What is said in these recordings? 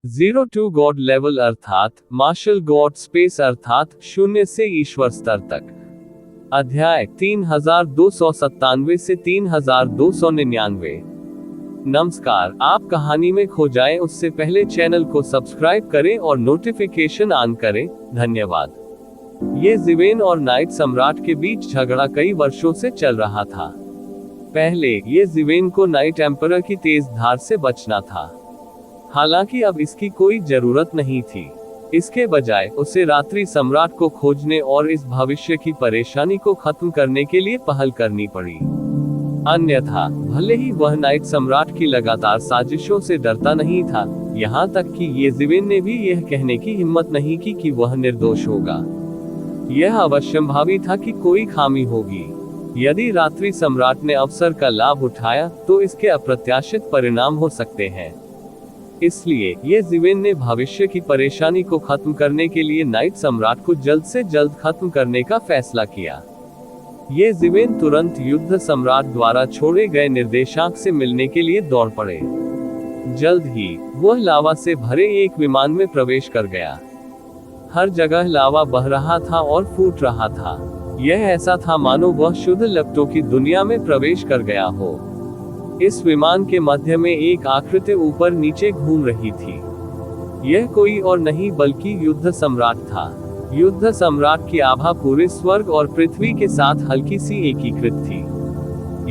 Zero to God level अर्थात martial God space अर्थात शून्य से ईश्वर स्तर तक। अध्याय 3297 से 3299। नमस्कार, आप कहानी में खो जाएं उससे पहले चैनल को सब्सक्राइब करें और नोटिफिकेशन ऑन करें। धन्यवाद। ये ज़िवेन और नाइट सम्राट के बीच झगड़ा कई वर्षों से चल रहा था। पहले ये ज़िवेन को नाइट एम्परर की तेज धार से बचना था, हालांकि अब इसकी कोई जरूरत नहीं थी। इसके बजाय उसे रात्रि सम्राट को खोजने और इस भविष्य की परेशानी को खत्म करने के लिए पहल करनी पड़ी। अन्यथा भले ही वह नाइट सम्राट की लगातार साजिशों से डरता नहीं था, यहाँ तक कि ये ज़िवेन ने भी यह कहने की हिम्मत नहीं की कि वह निर्दोष होगा। यह अवश्यंभावी था कि कोई खामी होगी। यदि रात्रि सम्राट ने अवसर का लाभ उठाया तो इसके अप्रत्याशित परिणाम हो सकते हैं। इसलिए ये ज़िवेन ने भविष्य की परेशानी को खत्म करने के लिए नाइट सम्राट को जल्द से जल्द खत्म करने का फैसला किया। ये ज़िवेन तुरंत युद्ध सम्राट द्वारा छोड़े गए निर्देशांक से मिलने के लिए दौड़ पड़े। जल्द ही वह लावा से भरे एक विमान में प्रवेश कर गया। हर जगह लावा बह रहा था और फूट रहा था। यह ऐसा था मानो वह शुद्ध लपटों की दुनिया में प्रवेश कर गया हो। इस विमान के मध्य में एक आकृति ऊपर नीचे घूम रही थी। यह कोई और नहीं बल्कि युद्ध सम्राट था। युद्ध सम्राट की आभा पूरे स्वर्ग और पृथ्वी के साथ हल्की सी एकीकृत थी।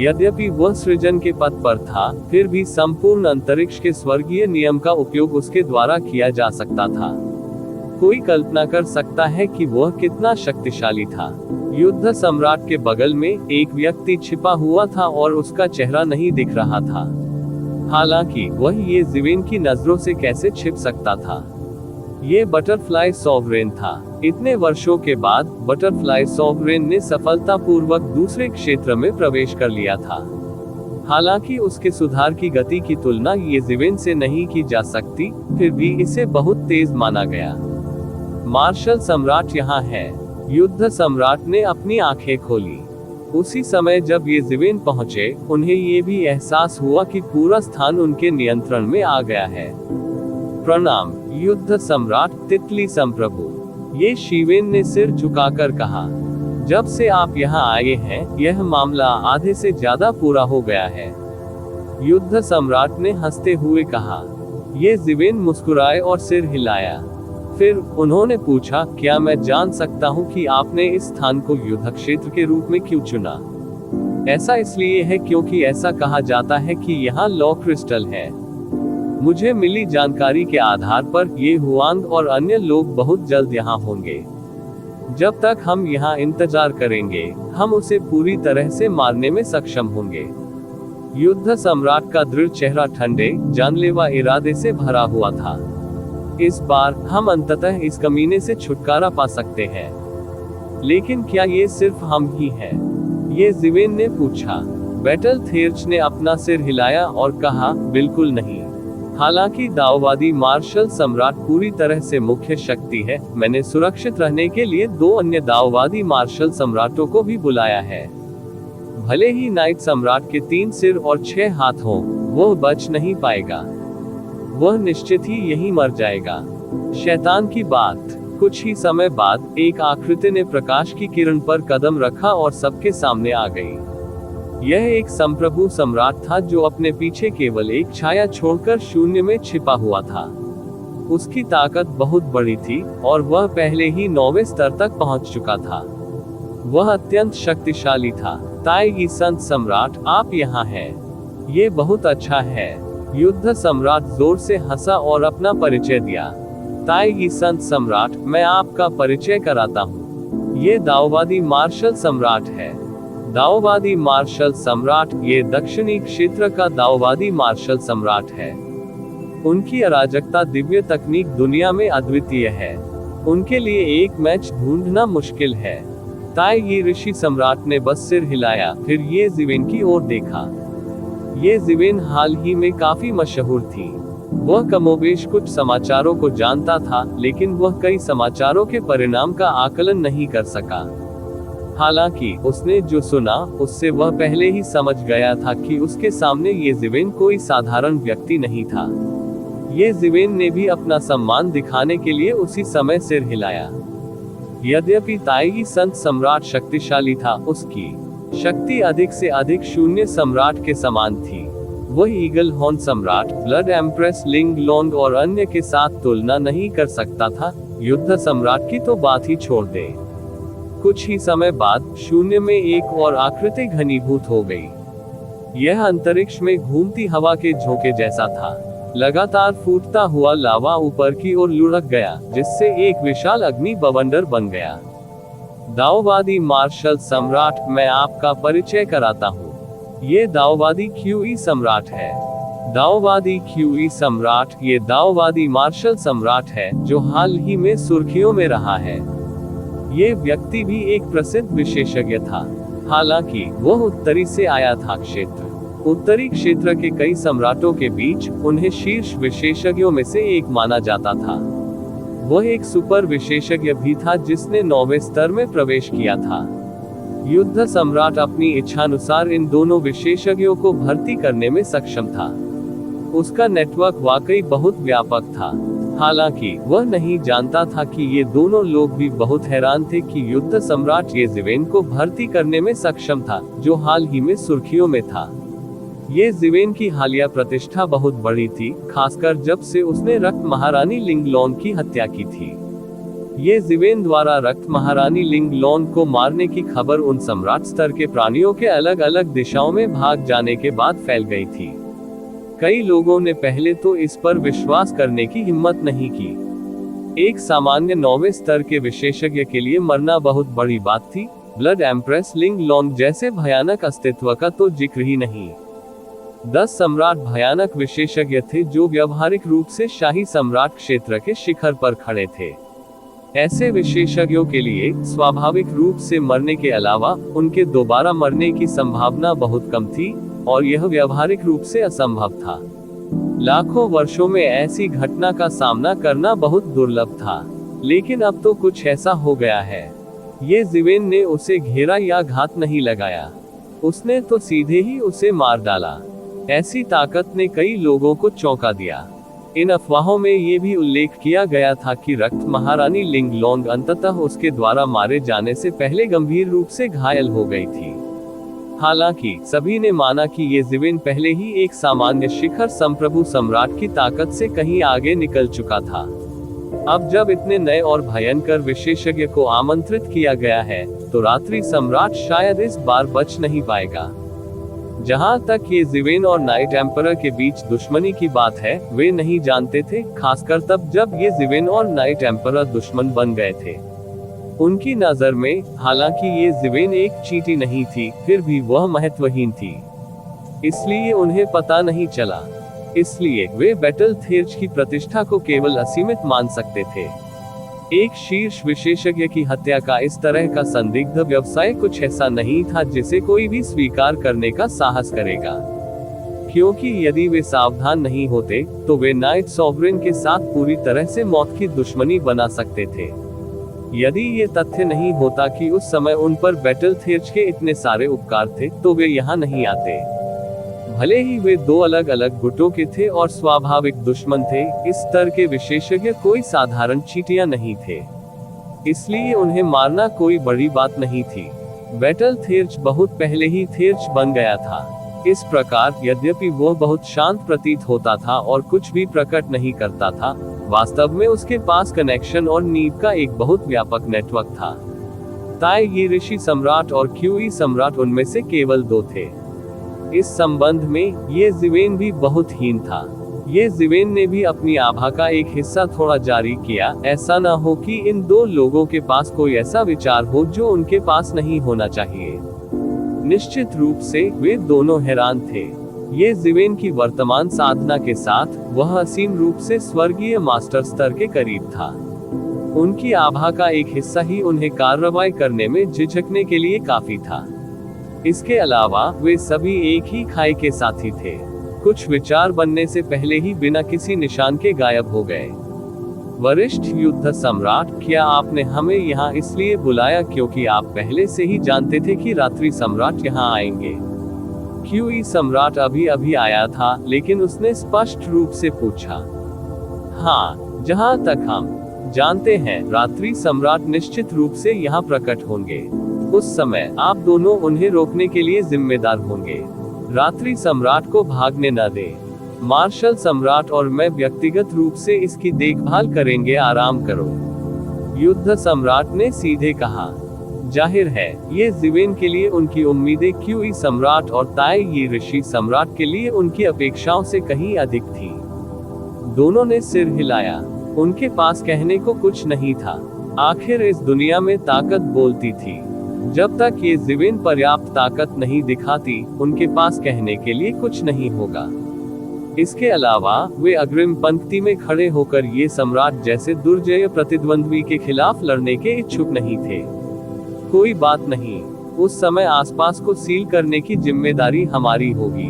यद्यपि वह सृजन के पथ पर था, फिर भी संपूर्ण अंतरिक्ष के स्वर्गीय नियम का उपयोग उसके द्वारा किया जा सकता था। कोई कल्पना कर सकता है कि वह कितना शक्तिशाली था। युद्ध सम्राट के बगल में एक व्यक्ति छिपा हुआ था और उसका चेहरा नहीं दिख रहा था। हालांकि वह ये ज़िवेन की नजरों से कैसे छिप सकता था। ये बटरफ्लाई सॉवरेन था। इतने वर्षों के बाद बटरफ्लाई सॉवरेन ने सफलतापूर्वक दूसरे क्षेत्र में प्रवेश कर लिया था। हालांकि उसके सुधार की गति की तुलना ये ज़िवेन से नहीं की जा सकती, फिर भी इसे बहुत तेज माना गया। मार्शल सम्राट यहाँ है। युद्ध सम्राट ने अपनी आंखें खोली। उसी समय जब ये ज़िवेन पहुंचे, उन्हें ये भी एहसास हुआ कि पूरा स्थान उनके नियंत्रण में आ गया है। प्रणाम युद्ध सम्राट तितली संप्रभु, ये ज़िवेन ने सिर झुकाकर कहा। जब से आप यहाँ आए हैं, यह मामला आधे से ज्यादा पूरा हो गया है। युद्ध सम्राट ने हंसते हुए कहा। ये ज़िवेन मुस्कुराए और सिर हिलाया। फिर उन्होंने पूछा, क्या मैं जान सकता हूं कि आपने इस स्थान को युद्ध क्षेत्र के रूप में क्यों चुना? ऐसा इसलिए है क्योंकि ऐसा कहा जाता है कि यहाँ लॉ क्रिस्टल है। मुझे मिली जानकारी के आधार पर ये हुआंग और अन्य लोग बहुत जल्द यहाँ होंगे। जब तक हम यहाँ इंतजार करेंगे, हम उसे पूरी तरह से मारने में सक्षम होंगे। युद्ध सम्राट का दृढ़ चेहरा ठंडे, जानलेवा इरादे से भरा हुआ था। इस बार हम अंततः इस कमीने से छुटकारा पा सकते हैं। लेकिन क्या ये सिर्फ हम ही हैं? ये ज़िवेन ने पूछा। बैटल थेर्च ने अपना सिर हिलाया और कहा, बिल्कुल नहीं। हालांकि दाववादी मार्शल सम्राट पूरी तरह से मुख्य शक्ति है, मैंने सुरक्षित रहने के लिए 2 अन्य दाववादी मार्शल सम्राटों को भी बुलाया है। भले ही नाइट सम्राट के 3 सिर और 6 हाथ हों, वह बच नहीं पाएगा। वह निश्चित ही यहीं मर जाएगा। शैतान की बात। कुछ ही समय बाद एक आकृति ने प्रकाश की किरण पर कदम रखा और सबके सामने आ गई। यह एक संप्रभु सम्राट था जो अपने पीछे केवल एक छाया छोड़कर शून्य में छिपा हुआ था। उसकी ताकत बहुत बड़ी थी और वह पहले ही 9वें स्तर तक पहुंच चुका था। वह अत्यंत शक्तिशाली था। ताई संत सम्राट, आप यहाँ हैं। ये बहुत अच्छा है। युद्ध सम्राट जोर से हंसा और अपना परिचय दिया। ताई संत सम्राट, मैं आपका परिचय कराता हूँ। ये दाववादी मार्शल सम्राट है। दाववादी मार्शल सम्राट, ये दक्षिणी क्षेत्र का दाववादी मार्शल सम्राट है। उनकी अराजकता दिव्य तकनीक दुनिया में अद्वितीय है। उनके लिए एक मैच ढूंढना मुश्किल है। ताई ऋषि सम्राट ने बस सिर हिलाया, फिर ये ज़िवेन की ओर देखा। ये ज़िवेन हाल ही में काफी मशहूर थी। वह कमोबेश कुछ समाचारों को जानता था, लेकिन वह कई समाचारों के परिणाम का आकलन नहीं कर सका। हालांकि उसने जो सुना, उससे वह पहले ही समझ गया था कि उसके सामने ये ज़िवेन कोई साधारण व्यक्ति नहीं था। ये जिवेन ने भी अपना सम्मान दिखाने के लिए उसी समय सिर हिलाया। यद्यपि ताई संत सम्राट शक्तिशाली था, उसकी शक्ति अधिक से अधिक शून्य सम्राट के समान थी। वह ईगल हॉर्न सम्राट, ब्लड एम्प्रेस लिंग लोंग और अन्य के साथ तुलना नहीं कर सकता था। युद्ध सम्राट की तो बात ही छोड़ दे। कुछ ही समय बाद शून्य में एक और आकृति घनीभूत हो गई। यह अंतरिक्ष में घूमती हवा के झोंके जैसा था। लगातार फूटता हुआ लावा ऊपर की ओर लुढ़क गया, जिससे एक विशाल अग्नि बवंडर बन गया। दाओवादी मार्शल सम्राट, मैं आपका परिचय कराता हूँ। ये दाओवादी क्यूई सम्राट है। दाओवादी क्यूई सम्राट ये दाओवादी मार्शल सम्राट है, जो हाल ही में सुर्खियों में रहा है। ये व्यक्ति भी एक प्रसिद्ध विशेषज्ञ था। हालांकि वह उत्तरी से आया था। उत्तरी क्षेत्र के कई सम्राटों के बीच उन्हें शीर्ष विशेषज्ञों में से एक माना जाता था। वह एक सुपर विशेषज्ञ भी था जिसने 9वें स्तर में प्रवेश किया था। युद्ध सम्राट अपनी इच्छानुसार इन दोनों विशेषज्ञों को भर्ती करने में सक्षम था। उसका नेटवर्क वाकई बहुत व्यापक था। हालांकि वह नहीं जानता था कि ये दोनों लोग भी बहुत हैरान थे कि युद्ध सम्राट ये जिवेन को भर्ती करने में सक्षम था, जो हाल ही में सुर्खियों में था। ये जिवेन की हालिया प्रतिष्ठा बहुत बड़ी थी, खासकर जब से उसने रक्त महारानी लिंगलोन की हत्या की थी। ये जिवेन द्वारा रक्त महारानी लिंगलोन को मारने की खबर उन सम्राट स्तर के प्राणियों के अलग अलग दिशाओं में भाग जाने के बाद फैल गई थी। कई लोगों ने पहले तो इस पर विश्वास करने की हिम्मत नहीं की। एक सामान्य 9वें स्तर के विशेषज्ञ के लिए मरना बहुत बड़ी बात थी। ब्लड एम्प्रेस लिंगलोन जैसे भयानक अस्तित्व का तो जिक्र ही नहीं। 10 सम्राट भयानक विशेषज्ञ थे जो व्यवहारिक रूप से शाही सम्राट क्षेत्र के शिखर पर खड़े थे। ऐसे विशेषज्ञों के लिए स्वाभाविक रूप से मरने के अलावा उनके दोबारा मरने की संभावना बहुत कम थी, और यह व्यवहारिक रूप से असंभव था। लाखों वर्षों में ऐसी घटना का सामना करना बहुत दुर्लभ था। लेकिन अब तो कुछ ऐसा हो गया है। ये जिवेन ने उसे घेरा या घात नहीं लगाया, उसने तो सीधे ही उसे मार डाला। ऐसी ताकत ने कई लोगों को चौंका दिया। इन अफवाहों में ये भी उल्लेख किया गया था कि रक्त महारानी लिंगलोंग अंततः उसके द्वारा मारे जाने से पहले गंभीर रूप से घायल हो गई थी। हालांकि सभी ने माना कि ये जिवेन पहले ही एक सामान्य शिखर संप्रभु सम्राट की ताकत से कहीं आगे निकल चुका था। अब जब इतने नए और भयंकर विशेषज्ञ को आमंत्रित किया गया है, तो रात्रि सम्राट शायद इस बार बच नहीं पाएगा। जहां तक ये जिवेन और नाइट एम्परर के बीच दुश्मनी की बात है, वे नहीं जानते थे, खासकर तब जब ये जिवेन और नाइट एम्परर दुश्मन बन गए थे। उनकी नजर में हालांकि ये जिवेन एक चींटी नहीं थी, फिर भी वह महत्वहीन थी, इसलिए उन्हें पता नहीं चला। इसलिए वे बैटल थेर्ज की प्रतिष्ठा को केवल असीमित मान सकते थे। एक शीर्ष विशेषज्ञ की हत्या का इस तरह का संदिग्ध व्यवसाय कुछ ऐसा नहीं था जिसे कोई भी स्वीकार करने का साहस करेगा, क्योंकि यदि वे सावधान नहीं होते तो वे नाइट सॉवरेन के साथ पूरी तरह से मौत की दुश्मनी बना सकते थे। यदि ये तथ्य नहीं होता कि उस समय उन पर बैटल थेर्ज के इतने सारे उपकार थे, तो वे यहाँ नहीं आते। भले ही वे दो अलग अलग गुटों के थे और स्वाभाविक दुश्मन थे, इस स्तर के विशेषज्ञ कोई साधारण चींटियां नहीं थे, इसलिए उन्हें मारना कोई बड़ी बात नहीं थी। बैटल थेर्ज बहुत पहले ही थेर्ज बन गया था। इस प्रकार यद्यपि वह बहुत शांत प्रतीत होता था और कुछ भी प्रकट नहीं करता था, वास्तव में उसके पास कनेक्शन और नीड का एक बहुत व्यापक नेटवर्क था। ताई ये ऋषि सम्राट और क्यूई सम्राट उनमें से केवल 2 थे। इस संबंध में ये जिवेन भी बहुत हीन था। ये जिवेन ने भी अपनी आभा का एक हिस्सा थोड़ा जारी किया। ऐसा न हो कि इन 2 लोगों के पास कोई ऐसा विचार हो जो उनके पास नहीं होना चाहिए। निश्चित रूप से वे दोनों हैरान थे। ये जिवेन की वर्तमान साधना के साथ वह असीम रूप से स्वर्गीय मास्टर स्तर के करीब था। उनकी आभा का एक हिस्सा ही उन्हें कार्रवाई करने में झिझकने के लिए काफी था। इसके अलावा वे सभी एक ही खाई के साथी थे। कुछ विचार बनने से पहले ही बिना किसी निशान के गायब हो गए। वरिष्ठ युद्ध सम्राट, क्या आपने हमें यहाँ इसलिए बुलाया क्योंकि आप पहले से ही जानते थे कि रात्रि सम्राट यहाँ आएंगे? क्यूई सम्राट अभी अभी आया था, लेकिन उसने स्पष्ट रूप से पूछा। हाँ, जहाँ तक हम जानते हैं, रात्रि सम्राट निश्चित रूप से यहाँ प्रकट होंगे। उस समय आप दोनों उन्हें रोकने के लिए जिम्मेदार होंगे। रात्रि सम्राट को भागने न दे। मार्शल सम्राट और मैं व्यक्तिगत रूप से इसकी देखभाल करेंगे, आराम करो। युद्ध सम्राट ने सीधे कहा। जाहिर है, ये जिवेन के लिए उनकी उम्मीदें क्यूई सम्राट और ताई यी ऋषि सम्राट के लिए उनकी अपेक्षाओं से कहीं अधिक थी। दोनों ने सिर हिलाया। उनके पास कहने को कुछ नहीं था। आखिर इस दुनिया में ताकत बोलती थी। जब तक ये जिवेन पर्याप्त ताकत नहीं दिखाती, उनके पास कहने के लिए कुछ नहीं होगा। इसके अलावा वे अग्रिम पंक्ति में खड़े होकर ये सम्राट जैसे दुर्जय प्रतिद्वंद्वी के खिलाफ लड़ने के इच्छुक नहीं थे। कोई बात नहीं, उस समय आसपास को सील करने की जिम्मेदारी हमारी होगी।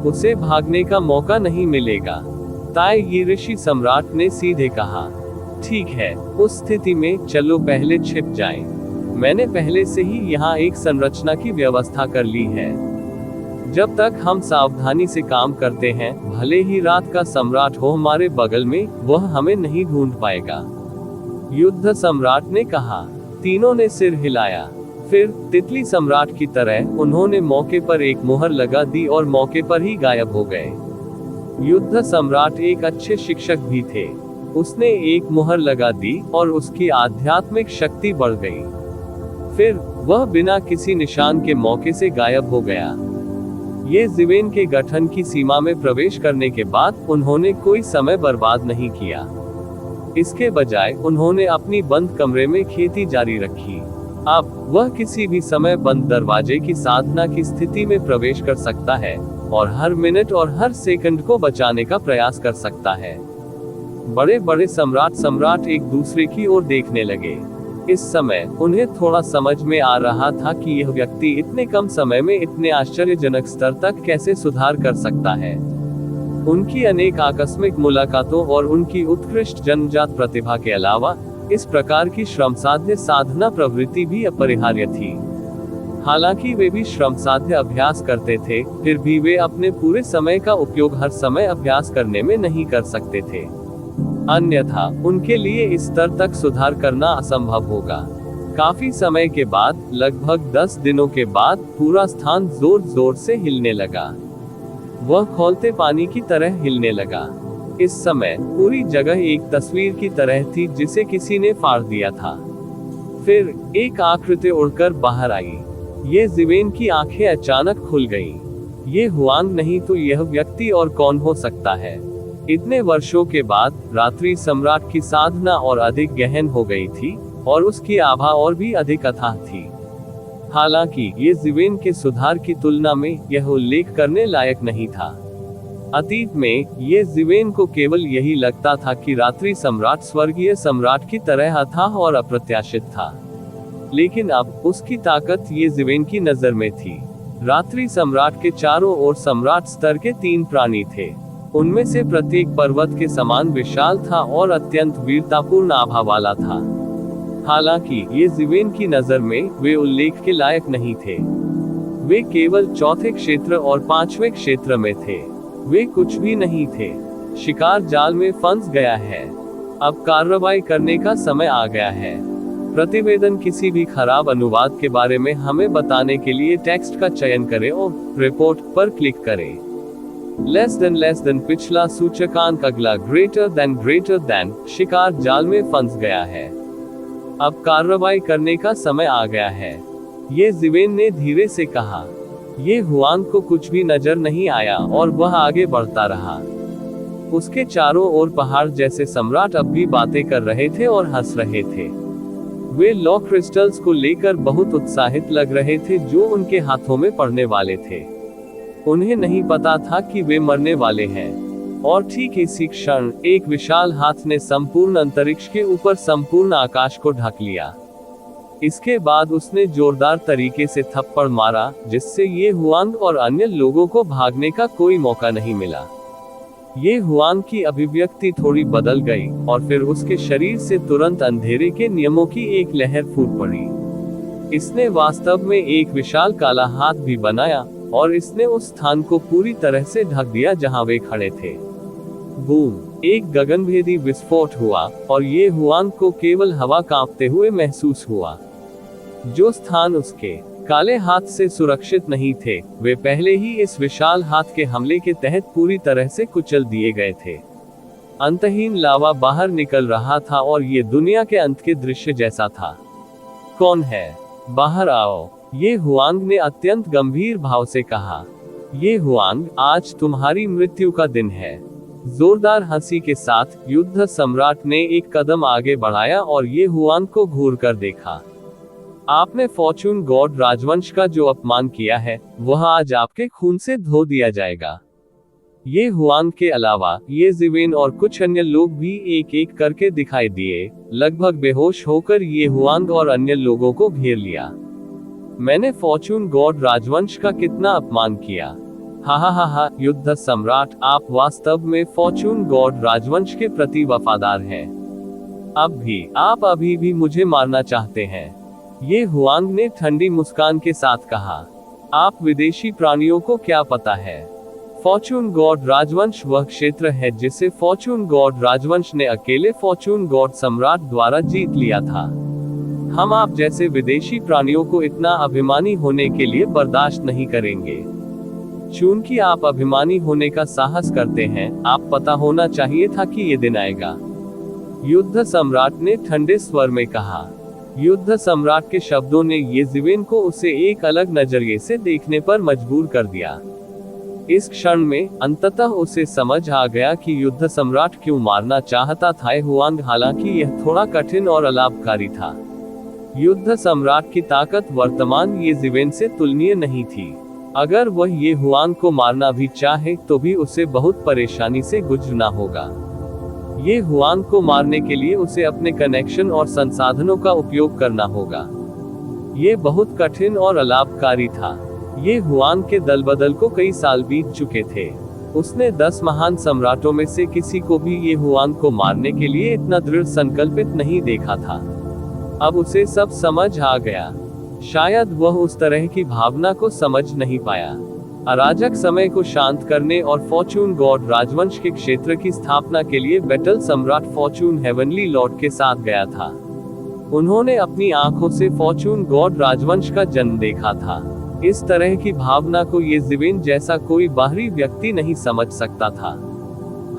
उसे भागने का मौका नहीं मिलेगा। ताई यी ऋषि सम्राट ने सीधे कहा। ठीक है, उस स्थिति में चलो पहले छिप जाएं। मैंने पहले से ही यहाँ एक संरचना की व्यवस्था कर ली है। जब तक हम सावधानी से काम करते हैं, भले ही रात का सम्राट हो हमारे बगल में, वह हमें नहीं ढूंढ पाएगा। युद्ध सम्राट ने कहा। तीनों ने सिर हिलाया। फिर तितली सम्राट की तरह उन्होंने मौके पर एक मुहर लगा दी और मौके पर ही गायब हो गए। युद्ध सम्राट एक अच्छे शिक्षक भी थे। उसने एक मुहर लगा दी और उसकी आध्यात्मिक शक्ति बढ़ गई। फिर वह बिना किसी निशान के मौके से गायब हो गया। ये जिवेन के गठन की सीमा में प्रवेश करने के बाद उन्होंने कोई समय बर्बाद नहीं किया। इसके बजाय उन्होंने अपनी बंद कमरे में खेती जारी रखी। अब वह किसी भी समय बंद दरवाजे की साधना की स्थिति में प्रवेश कर सकता है और हर मिनट और हर सेकंड को बचाने का प्रयास कर सकता है। बड़े बड़े सम्राट एक दूसरे की ओर देखने लगे। इस समय उन्हें थोड़ा समझ में आ रहा था कि यह व्यक्ति इतने कम समय में इतने आश्चर्यजनक स्तर तक कैसे सुधार कर सकता है। उनकी अनेक आकस्मिक मुलाकातों और उनकी उत्कृष्ट जन्मजात प्रतिभा के अलावा इस प्रकार की श्रमसाध्य साधना प्रवृत्ति भी अपरिहार्य थी। हालांकि वे भी श्रमसाध्य अभ्यास करते थे, फिर भी वे अपने पूरे समय का उपयोग हर समय अभ्यास करने में नहीं कर सकते थे। अन्यथा उनके लिए इस स्तर तक सुधार करना असंभव होगा। काफी समय के बाद, लगभग 10 दिनों के बाद, पूरा स्थान जोर जोर से हिलने लगा। वह खौलते पानी की तरह हिलने लगा। इस समय पूरी जगह एक तस्वीर की तरह थी जिसे किसी ने फाड़ दिया था। फिर एक आकृति उड़कर बाहर आई। ये जिवेन की आंखें अचानक खुल गईं। ये हुआंग नहीं तो यह व्यक्ति और कौन हो सकता है? इतने वर्षों के बाद रात्रि सम्राट की साधना और अधिक गहन हो गई थी और उसकी आभा और भी अधिक अथाह थी। हालांकि ये जिवेन के सुधार की तुलना में यह उल्लेख करने लायक नहीं था। अतीत में ये जिवेन को केवल यही लगता था कि रात्रि सम्राट स्वर्गीय सम्राट की तरह अथाह और अप्रत्याशित था। लेकिन अब उसकी ताकत ये जिवेन की नजर में थी। रात्रि सम्राट के चारों ओर सम्राट स्तर के 3 प्राणी थे। उनमें से प्रत्येक पर्वत के समान विशाल था और अत्यंत वीरतापूर्ण आभा वाला था। हालांकि ये जिवेन की नजर में वे उल्लेख के लायक नहीं थे। वे केवल चौथे क्षेत्र और 5वें क्षेत्र में थे। वे कुछ भी नहीं थे। शिकार जाल में फंस गया है। अब कार्रवाई करने का समय आ गया है। प्रतिवेदन किसी भी खराब अनुवाद के बारे में हमें बताने के लिए टेक्स्ट का चयन करें और रिपोर्ट पर क्लिक करें। लेस देन पिछला सूचकांक, अगला ग्रेटर देन शिकार जाल में फंस गया है। अब कार्रवाई करने का समय आ गया है, ये जिवेन ने धीरे से कहा। ये हुआंग को कुछ भी नजर नहीं आया और वह आगे बढ़ता रहा। उसके चारों ओर पहाड़ जैसे सम्राट अब भी बातें कर रहे थे और हंस रहे थे। वे लॉ क्रिस्टल्स को लेकर बहुत उत्साहित लग रहे थे जो उनके हाथों में पड़ने वाले थे। उन्हें नहीं पता था कि वे मरने वाले हैं। और ठीक इसी क्षण एक विशाल हाथ ने संपूर्ण अंतरिक्ष के ऊपर संपूर्ण आकाश को ढक लिया। इसके बाद उसने जोरदार तरीके से थप्पड़ मारा, जिससे ये हुआंग और अन्य लोगों को भागने का कोई मौका नहीं मिला। ये हुआंग की अभिव्यक्ति थोड़ी बदल गई और फिर उसके शरीर से तुरंत अंधेरे के नियमों की एक लहर फूट पड़ी। इसने वास्तव में एक विशाल काला हाथ भी बनाया और इसने उस स्थान को पूरी तरह से ढक दिया जहां वे खड़े थे। बूम! एक गगनभेदी विस्फोट हुआ और ये हुआंग को केवल हवा कांपते हुए महसूस हुआ। जो स्थान उसके काले हाथ से सुरक्षित नहीं थे, वे पहले ही इस विशाल हाथ के हमले के तहत पूरी तरह से कुचल दिए गए थे। अंतहीन लावा बाहर निकल रहा था और ये दुनिया के अंत के दृश्य जैसा था। कौन है? बाहर आओ, ये हुआंग ने अत्यंत गंभीर भाव से कहा। ये हुआंग, आज तुम्हारी मृत्यु का दिन है। जोरदार हंसी के साथ युद्ध सम्राट ने एक कदम आगे बढ़ाया और ये हुआंग को घूर कर देखा। आपने फॉर्चून गॉड राजवंश का जो अपमान किया है, वह आज आपके खून से धो दिया जाएगा। ये हुआंग के अलावा ये जिवेन और कुछ अन्य लोग भी एक एक करके दिखाई दिए। लगभग बेहोश होकर ये हुआंग और अन्य लोगों को घेर लिया। मैंने फॉर्चून गॉड राजवंश का कितना अपमान किया। हा हा हा हा, युद्ध सम्राट, आप वास्तव में फॉर्चून गॉड राजवंश के प्रति वफादार हैं। आप अभी भी मुझे मारना चाहते हैं। ये हुआंग ने ठंडी मुस्कान के साथ कहा। आप विदेशी प्राणियों को क्या पता है? फॉर्चून गॉड राजवंश वह क्षेत्र है जिसे फॉर्चून गॉड राजवंश ने अकेले फॉर्चून गॉड सम्राट द्वारा जीत लिया था। हम आप जैसे विदेशी प्राणियों को इतना अभिमानी होने के लिए बर्दाश्त नहीं करेंगे। चूंकि आप अभिमानी होने का साहस करते हैं, आप पता होना चाहिए था कि ये दिन आएगा। युद्ध सम्राट ने ठंडे स्वर में कहा। युद्ध सम्राट के शब्दों ने ये जिवेन को उसे एक अलग नजरिए से देखने पर मजबूर कर दिया। इस क्षण में अंततः उसे समझ आ गया कि युद्ध सम्राट क्यों मारना चाहता था हुआंग, हालांकि यह थोड़ा कठिन और अलाभकारी था। युद्ध सम्राट की ताकत वर्तमान ये जिवेन से तुलनीय नहीं थी। अगर वह ये हुआंग को मारना भी चाहे तो भी उसे बहुत परेशानी से गुजरना होगा। ये हुआंग को मारने के लिए उसे अपने कनेक्शन और संसाधनों का उपयोग करना होगा। ये बहुत कठिन और अलाभकारी था। ये हुआंग के दलबदल को कई साल बीत चुके थे। उसने 10 महान सम्राटों में से किसी को भी ये हुआंग को मारने के लिए इतना दृढ़ संकल्पित नहीं देखा था। अब उसे सब समझ आ गया। शायद वह उस तरह की भावना को समझ नहीं पाया। अराजक समय को शांत करने और फॉर्चून गॉड राजवंश के क्षेत्र की स्थापना के लिए बैटल सम्राट फॉर्चून हेवनली लॉर्ड के साथ गया था। उन्होंने अपनी आंखों से फॉर्चून गॉड राजवंश का जन्म देखा था। इस तरह की भावना को ये जिवेन जैसा कोई बाहरी व्यक्ति नहीं समझ सकता था।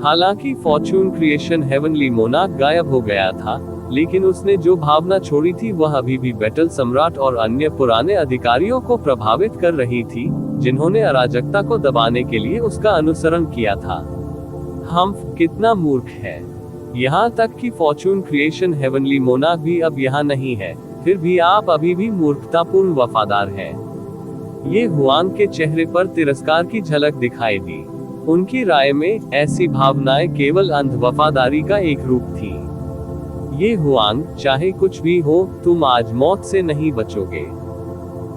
हालांकि फॉर्चून क्रिएशन हेवनली मोनार्क गायब हो गया था, लेकिन उसने जो भावना छोड़ी थी वह अभी भी बैटल सम्राट और अन्य पुराने अधिकारियों को प्रभावित कर रही थी, जिन्होंने अराजकता को दबाने के लिए उसका अनुसरण किया था। हम कितना मूर्ख है। यहाँ तक कि फॉर्चून क्रिएशन हेवनली मोनार्क भी अब यहाँ नहीं है, फिर भी आप अभी भी मूर्खतापूर्ण वफादार हैं। ये हुआंग के चेहरे पर तिरस्कार की झलक दिखाई दी। उनकी राय में ऐसी भावनाएं केवल अंध वफादारी का एक रूप थी। ये हुआंग, चाहे कुछ भी हो, तुम आज मौत से नहीं बचोगे।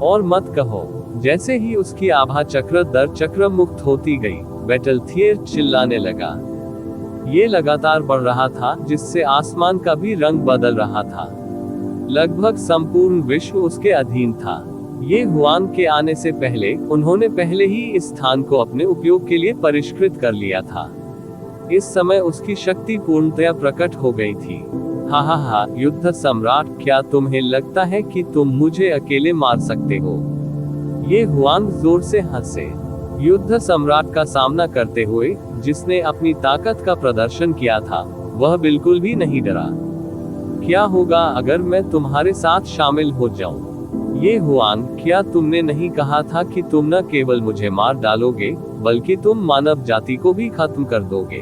और मत कहो। जैसे ही उसकी आभा चक्र दर चक्र मुक्त होती गई, बैटल थियर चिल्लाने लगा। ये लगातार बढ़ रहा था, जिससे आसमान का भी रंग बदल रहा था। लगभग संपूर्ण विश्व उसके अधीन था। ये हुआंग के आने से पहले उन्होंने पहले ही इस स्थान को अपने उपयोग के लिए परिष्कृत कर लिया था। इस समय उसकी शक्ति पूर्णतया प्रकट हो गई थी। हा हा हा, युद्ध सम्राट, क्या तुम्हें लगता है कि तुम मुझे अकेले मार सकते हो? ये हुआंग जोर से हंसे। युद्ध सम्राट का सामना करते हुए, जिसने अपनी ताकत का प्रदर्शन किया था, वह बिल्कुल भी नहीं डरा। क्या होगा अगर मैं तुम्हारे साथ शामिल हो जाऊं? ये हुआंग, क्या तुमने नहीं कहा था कि तुम न केवल मुझे मार डालोगे, बल्कि तुम मानव जाति को भी खत्म कर दोगे?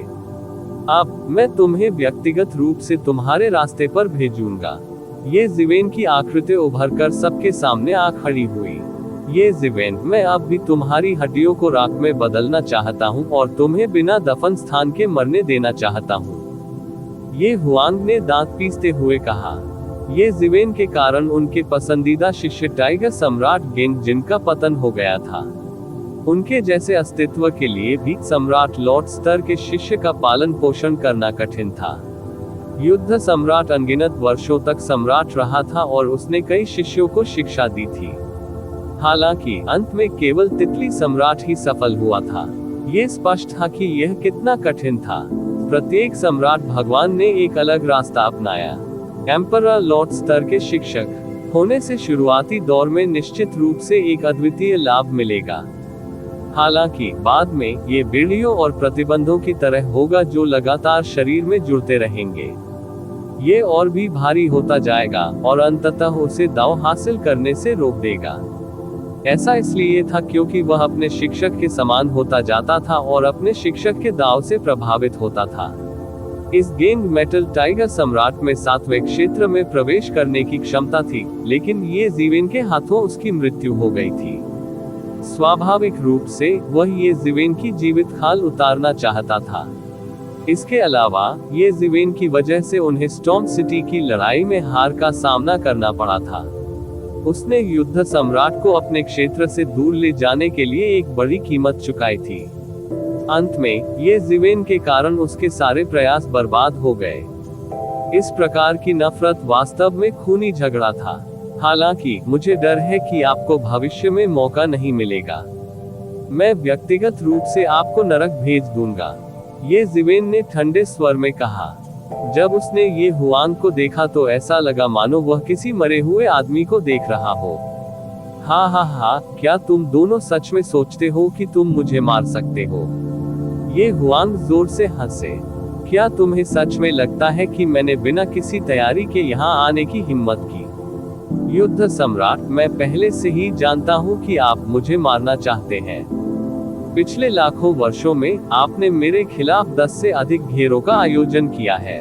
अब मैं तुम्हें व्यक्तिगत रूप से तुम्हारे रास्ते पर भेजूंगा। ये जिवेन की आकृति उभरकर सबके सामने आ खड़ी हुई। ये जिवेन, मैं अब भी तुम्हारी हड्डियों को राख में बदलना चाहता हूँ और तुम्हें बिना दफन स्थान के मरने देना चाहता हूँ। ये हुआंग ने दांत पीसते हुए कहा। ये जिवेन के कारण उनके पसंदीदा शिष्य टाइगर सम्राट गेंग, जिनका पतन हो गया था, उनके जैसे अस्तित्व के लिए भी सम्राट लॉर्ड स्तर के शिष्य का पालन पोषण करना कठिन था। युद्ध सम्राट अनगिनत वर्षों तक सम्राट रहा था और उसने कई शिष्यों को शिक्षा दी थी। हालांकि अंत में केवल तितली सम्राट ही सफल हुआ था। ये स्पष्ट था कि यह कितना कठिन था। प्रत्येक सम्राट भगवान ने एक अलग रास्ता अपनाया। एम्परर लॉर्ड स्तर के शिक्षक होने से शुरुआती दौर में निश्चित रूप से एक अद्वितीय लाभ मिलेगा। हालांकि बाद में ये बीड़ियों और प्रतिबंधों की तरह होगा जो लगातार शरीर में जुड़ते रहेंगे। ये और भी भारी होता जाएगा और अंततः उसे दांव हासिल करने से रोक देगा। ऐसा इसलिए था क्योंकि वह अपने शिक्षक के समान होता जाता था और अपने शिक्षक के दांव से प्रभावित होता था। इस गेंद मेटल टाइगर सम्राट में 7वें क्षेत्र में प्रवेश करने की क्षमता थी, लेकिन ये जीवेन के हाथों उसकी मृत्यु हो गई थी। स्वाभाविक रूप से वह ये जीवेन की जीवित खाल उतारना चाहता था। इसके अलावा ये जीवेन की वजह से उन्हें स्टॉर्म सिटी की लड़ाई में हार का सामना करना पड़ा था। उसने युद्ध सम्राट को अपने क्षेत्र से दूर ले जाने के लिए एक बड़ी कीमत चुकाई थी। अंत में ये जीवेन के कारण उसके सारे प्रयास बर्बाद हो गए। इस प्रकार की नफरत वास्तव में खूनी झगड़ा था। हालांकि मुझे डर है कि आपको भविष्य में मौका नहीं मिलेगा। मैं व्यक्तिगत रूप से आपको नरक भेज दूंगा, ये जीवेन ने ठंडे स्वर में कहा। जब उसने ये हुआंग को देखा तो ऐसा लगा मानो वह किसी मरे हुए आदमी को देख रहा हो। हाँ, क्या तुम दोनों सच में सोचते हो कि तुम मुझे मार सकते हो? ये हुआंग जोर से हंसे। क्या तुम्हें सच में लगता है कि मैंने बिना किसी तैयारी के यहाँ आने की हिम्मत की? युद्ध सम्राट, मैं पहले से ही जानता हूँ कि आप मुझे मारना चाहते हैं। पिछले लाखों वर्षों में आपने मेरे खिलाफ 10 से अधिक घेरों का आयोजन किया है।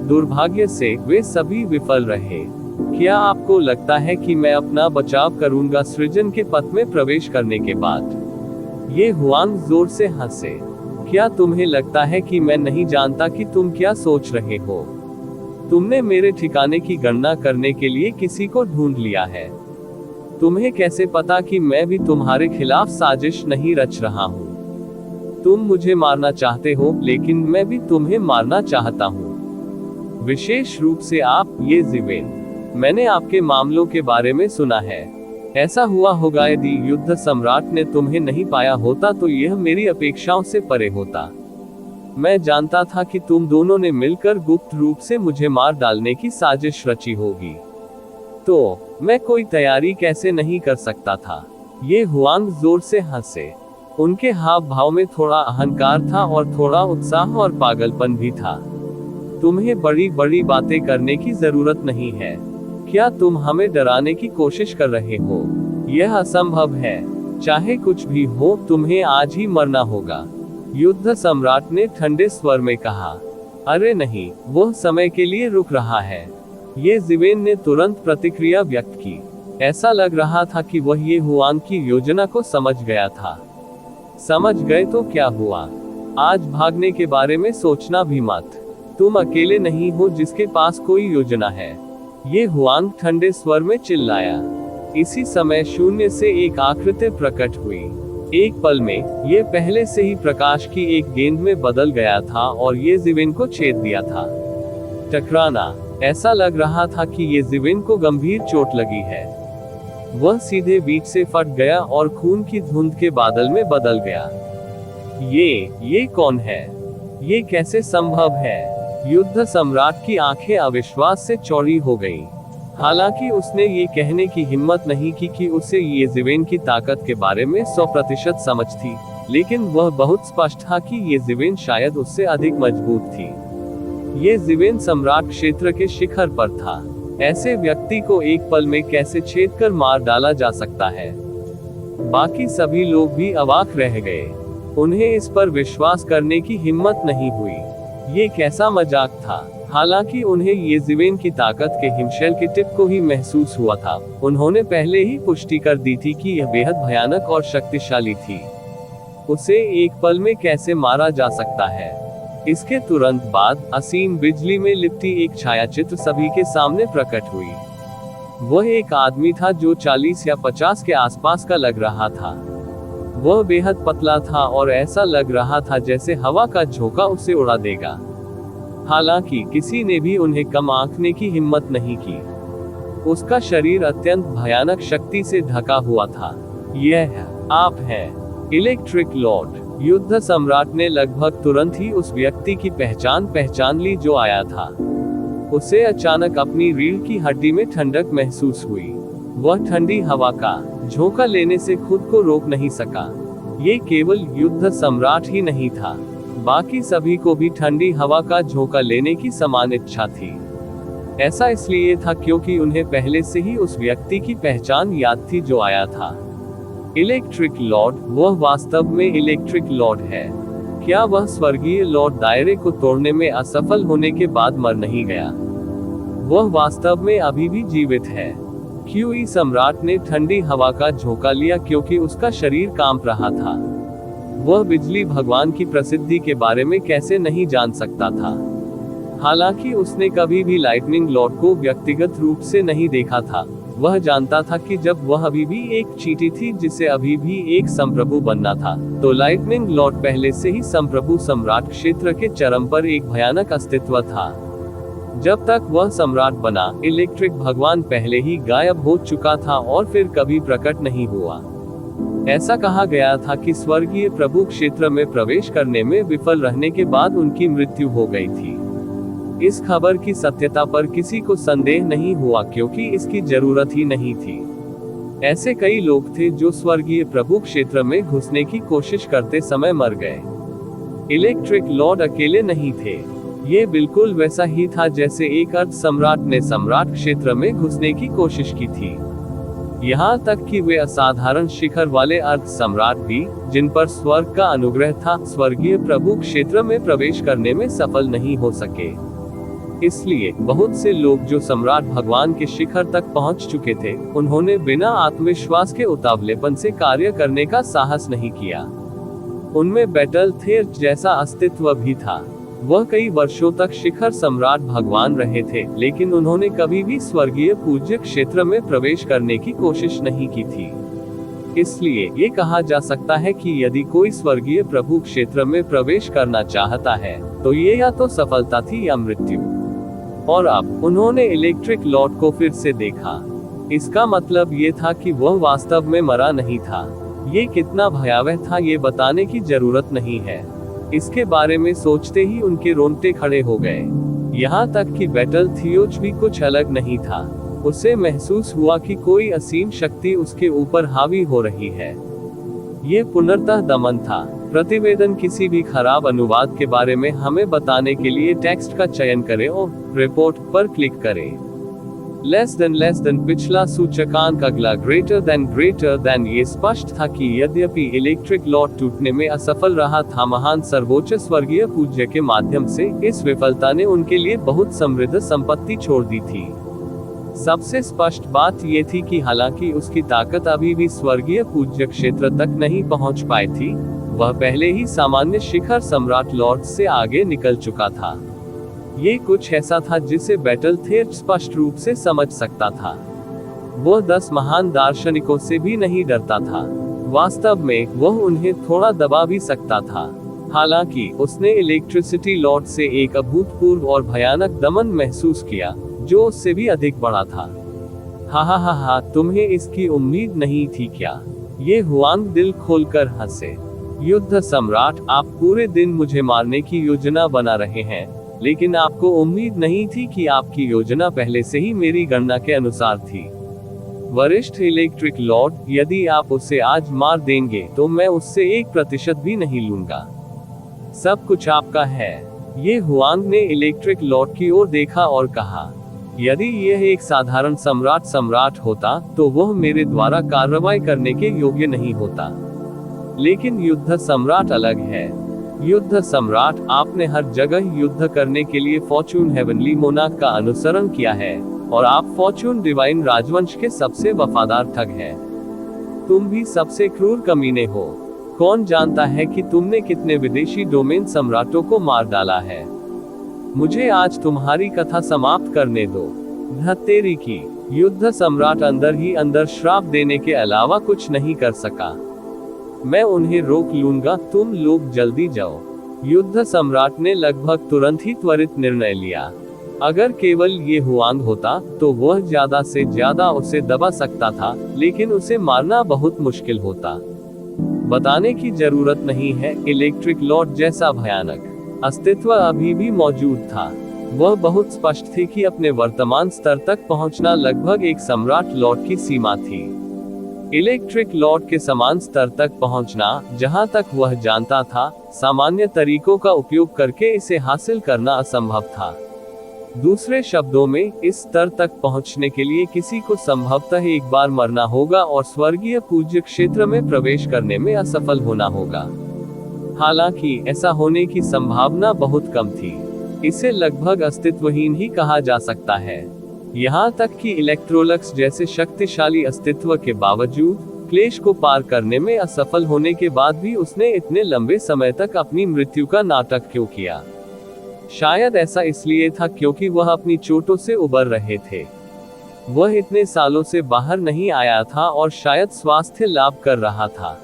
दुर्भाग्य से वे सभी विफल रहे। क्या आपको लगता है कि मैं अपना बचाव करूंगा सृजन के पथ में प्रवेश करने के बाद? ये हुआंग जोर से हंसे। क्या तुम्हें लगता है कि मैं नहीं जानता कि तुम क्या सोच रहे हो? तुमने मेरे ठिकाने की गणना करने के लिए किसी को ढूंढ लिया है। तुम्हें कैसे पता कि मैं भी तुम्हारे खिलाफ साजिश नहीं रच रहा हूँ? तुम मुझे मारना चाहते हो, लेकिन मैं भी तुम्हें मारना चाहता हूँ। विशेष रूप से आप, ये जीवेन। मैंने आपके मामलों के बारे में सुना है। ऐसा हुआ होगा यदि युद्ध सम्राट ने तुम्हें नहीं पाया होता तो यह मेरी अपेक्षाओं से परे होता। मैं जानता था कि तुम दोनों ने मिलकर गुप्त रूप से मुझे मार डालने की साजिश रची होगी। तो मैं कोई तैयारी कैसे नहीं कर सकता था? ये हुआंग जोर से हंसे। उनके हाव भाव में थोड़ा अहंकार था और थोड़ा उत्साह और पागलपन भी था। तुम्हें बड़ी बड़ी बातें करने की जरूरत नहीं है। क्या तुम हमें डराने की कोशिश कर रहे हो? यह असंभव है। चाहे कुछ भी हो, तुम्हें आज ही मरना होगा, युद्ध सम्राट ने ठंडे स्वर में कहा। अरे नहीं, वह समय के लिए रुक रहा है। ये जीवेन ने तुरंत प्रतिक्रिया व्यक्त की। ऐसा लग रहा था कि वह ये हुआंग की योजना को समझ गया था। समझ गए तो क्या हुआ? आज भागने के बारे में सोचना भी मत। तुम अकेले नहीं हो जिसके पास कोई योजना है, ये हुआंग ठंडे स्वर में चिल्लाया। इसी समय शून्य से एक आकृति प्रकट हुई। एक पल में ये पहले से ही प्रकाश की एक गेंद में बदल गया था और ये जीवेन को छेद दिया था। टकराना। ऐसा लग रहा था कि ये जीवेन को गंभीर चोट लगी है। वह सीधे बीच से फट गया और खून की धुंध के बादल में बदल गया। ये कौन है? ये कैसे संभव है? युद्ध सम्राट की आंखें अविश्वास से चौड़ी हो गईं। हालांकि उसने ये कहने की हिम्मत नहीं की कि उसे ये जीवेन की ताकत के बारे में 100% समझ थी, लेकिन वह बहुत स्पष्ट था कि ये जीवेन शायद उससे अधिक मजबूत थी। ये जीवेन सम्राट क्षेत्र के शिखर पर था। ऐसे व्यक्ति को एक पल में कैसे छेदकर मार डाला जा सकता है? बाकी सभी लोग भी अवाक रह गए। उन्हें इस पर विश्वास करने की हिम्मत नहीं हुई। ये कैसा मजाक था? हालांकि उन्हें ये जीवेन की ताकत के हिमशैल के टिप को ही महसूस हुआ था। उन्होंने पहले ही पुष्टि कर दी थी कि यह बेहद भयानक और शक्तिशाली थी। उसे एक पल में कैसे मारा जा सकता है? इसके तुरंत बाद असीम बिजली में लिपटी एक छायाचित्र सभी के सामने प्रकट हुई। वह एक आदमी था जो 40 या 50 के आसपास का लग रहा था। वह बेहद पतला था और ऐसा लग रहा था जैसे हवा का झोंका उसे उड़ा देगा। हालांकि किसी ने भी उन्हें कम आंकने की हिम्मत नहीं की। उसका शरीर अत्यंत भयानक शक्ति से ढका हुआ था। यह आप हैं, इलेक्ट्रिक लॉर्ड। युद्ध सम्राट ने लगभग तुरंत ही उस व्यक्ति की पहचान ली जो आया था। उसे अचानक अपनी रीढ़ की हड्डी में ठंडक महसूस हुई। वह ठंडी हवा का झोंका लेने से खुद को रोक नहीं सका। ये केवल युद्ध सम्राट ही नहीं था, बाकी सभी को भी ठंडी हवा का झोंका लेने की समान इच्छा थी। ऐसा इसलिए था क्योंकि उन्हें पहले से ही उस व्यक्ति की पहचान याद थी जो आया था। इलेक्ट्रिक लॉर्ड, वह वास्तव में इलेक्ट्रिक लॉर्ड है। क्या वह स्वर्गीय लॉर्ड दायरे को तोड़ने में असफल होने के बाद मर नहीं गया? वह वास्तव में अभी भी जीवित है। क्यूई सम्राट ने ठंडी हवा का झोंका लिया क्योंकि उसका शरीर कांप रहा था। वह बिजली भगवान की प्रसिद्धि के बारे में कैसे नहीं जान सकता था। हालांकि उसने कभी भी लाइटनिंग लॉर्ड को व्यक्तिगत रूप से नहीं देखा था, वह जानता था कि जब वह अभी भी एक चींटी थी जिसे अभी भी एक संप्रभु बनना था, तो लाइटनिंग लॉर्ड पहले से ही संप्रभु सम्राट क्षेत्र के चरम पर एक भयानक अस्तित्व था। जब तक वह सम्राट बना, इलेक्ट्रिक भगवान पहले ही गायब हो चुका था और फिर कभी प्रकट नहीं हुआ। ऐसा कहा गया था कि स्वर्गीय प्रभु क्षेत्र में प्रवेश करने में विफल रहने के बाद उनकी मृत्यु हो गई थी। इस खबर की सत्यता पर किसी को संदेह नहीं हुआ क्योंकि इसकी जरूरत ही नहीं थी। ऐसे कई लोग थे जो स्वर्गीय प्रभु क्षेत्र में घुसने की कोशिश करते समय मर गए। इलेक्ट्रिक लॉर्ड अकेले नहीं थे। ये बिल्कुल वैसा ही था जैसे एक अर्ध सम्राट ने सम्राट क्षेत्र में घुसने की कोशिश की थी। यहाँ तक कि वे असाधारण शिखर वाले अर्ध सम्राट भी, जिन पर स्वर्ग का अनुग्रह था, स्वर्गीय प्रभु क्षेत्र में प्रवेश करने में सफल नहीं हो सके। इसलिए बहुत से लोग जो सम्राट भगवान के शिखर तक पहुंच चुके थे, उन्होंने बिना आत्मविश्वास के उतावलेपन से कार्य करने का साहस नहीं किया। उनमें बैटल थेर्च जैसा अस्तित्व भी था। वह कई वर्षों तक शिखर सम्राट भगवान रहे थे, लेकिन उन्होंने कभी भी स्वर्गीय पूज्य क्षेत्र में प्रवेश करने की कोशिश नहीं की थी। इसलिए ये कहा जा सकता है कि यदि कोई स्वर्गीय प्रभु क्षेत्र में प्रवेश करना चाहता है, तो ये या तो सफलता थी या मृत्यु। और अब उन्होंने इलेक्ट्रिक लॉर्ड को फिर से देखा। इसका मतलब ये था कि वह वास्तव में मरा नहीं था। ये कितना भयावह था ये बताने की जरूरत नहीं है। इसके बारे में सोचते ही उनके रोंगटे खड़े हो गए। यहाँ तक कि बैटल थियोच भी कुछ अलग नहीं था। उसे महसूस हुआ कि कोई असीम शक्ति उसके ऊपर हावी हो रही है। ये पुनर्तः दमन था। प्रतिवेदन किसी भी खराब अनुवाद के बारे में हमें बताने के लिए टेक्स्ट का चयन करें और रिपोर्ट पर क्लिक करें। लेस देन पिछला सूचकांक अगला ग्रेटर देन ये स्पष्ट था कि यद्यपि इलेक्ट्रिक लॉर्ड टूटने में असफल रहा था, महान सर्वोच्च स्वर्गीय पूज्य के माध्यम से इस विफलता ने उनके लिए बहुत समृद्ध संपत्ति छोड़ दी थी। सबसे स्पष्ट बात ये थी कि हालांकि उसकी ताकत अभी भी स्वर्गीय पूज्य क्षेत्र तक नहीं पहुंच पाई थी, वह पहले ही सामान्य शिखर सम्राट लॉर्ड से आगे निकल चुका था। ये कुछ ऐसा था जिसे बैटल थेर्च स्पष्ट रूप से समझ सकता था। वह 10 महान दार्शनिकों से भी नहीं डरता था। वास्तव में वह उन्हें थोड़ा दबा भी सकता था। हालांकि उसने इलेक्ट्रिसिटी लॉर्ड से एक अभूतपूर्व और भयानक दमन महसूस किया, जो उससे भी अधिक बड़ा था। हा, तुम्हें इसकी उम्मीद नहीं थी क्या? ये हुआंग दिल खोलकर हंसे। युद्ध सम्राट, आप पूरे दिन मुझे मारने की योजना बना रहे हैं, लेकिन आपको उम्मीद नहीं थी कि आपकी योजना पहले से ही मेरी गणना के अनुसार थी। वरिष्ठ इलेक्ट्रिक लॉर्ड, यदि आप उसे आज मार देंगे तो मैं उससे 1% भी नहीं लूंगा। सब कुछ आपका है। ये हुआंग ने इलेक्ट्रिक लॉर्ड की ओर देखा और कहा, यदि यह एक साधारण सम्राट होता तो वह मेरे द्वारा कार्रवाई करने के योग्य नहीं होता। लेकिन युद्ध सम्राट अलग है। युद्ध सम्राट, आपने हर जगह युद्ध करने के लिए फॉर्चून हेवनली मोनार्क का अनुसरण किया है, और आप फॉर्चून डिवाइन राजवंश के सबसे वफादार ठग हैं। तुम भी सबसे क्रूर कमीने हो। कौन जानता है कि तुमने कितने विदेशी डोमेन सम्राटों को मार डाला है। मुझे आज तुम्हारी कथा समाप्त करने दो। धत्तेरी की। युद्ध सम्राट अंदर ही अंदर श्राप देने के अलावा कुछ नहीं कर सका। मैं उन्हें रोक लूंगा, तुम लोग जल्दी जाओ। युद्ध सम्राट ने लगभग तुरंत ही त्वरित निर्णय लिया। अगर केवल ये हुआंग होता तो वह ज्यादा से ज्यादा उसे दबा सकता था, लेकिन उसे मारना बहुत मुश्किल होता। बताने की जरूरत नहीं है, इलेक्ट्रिक लॉर्ड जैसा भयानक अस्तित्व अभी भी मौजूद था। वह बहुत स्पष्ट थी कि अपने वर्तमान स्तर तक पहुंचना लगभग एक सम्राट लॉर्ड की सीमा थी। इलेक्ट्रिक लॉर्ड के समान स्तर तक पहुंचना, जहां तक वह जानता था, सामान्य तरीकों का उपयोग करके इसे हासिल करना असंभव था। दूसरे शब्दों में, इस स्तर तक पहुंचने के लिए किसी को संभवतः एक बार मरना होगा और स्वर्गीय पूज्य क्षेत्र में प्रवेश करने में असफल होना होगा। हालांकि ऐसा होने की संभावना बहुत कम थी। इसे लगभग अस्तित्वहीन ही कहा जा सकता है। यहाँ तक कि इलेक्ट्रोलक्स जैसे शक्तिशाली अस्तित्व के बावजूद क्लेश को पार करने में असफल होने के बाद भी उसने इतने लंबे समय तक अपनी मृत्यु का नाटक क्यों किया? शायद ऐसा इसलिए था क्योंकि वह अपनी चोटों से उबर रहे थे। वह इतने सालों से बाहर नहीं आया था और शायद स्वास्थ्य लाभ कर रहा था।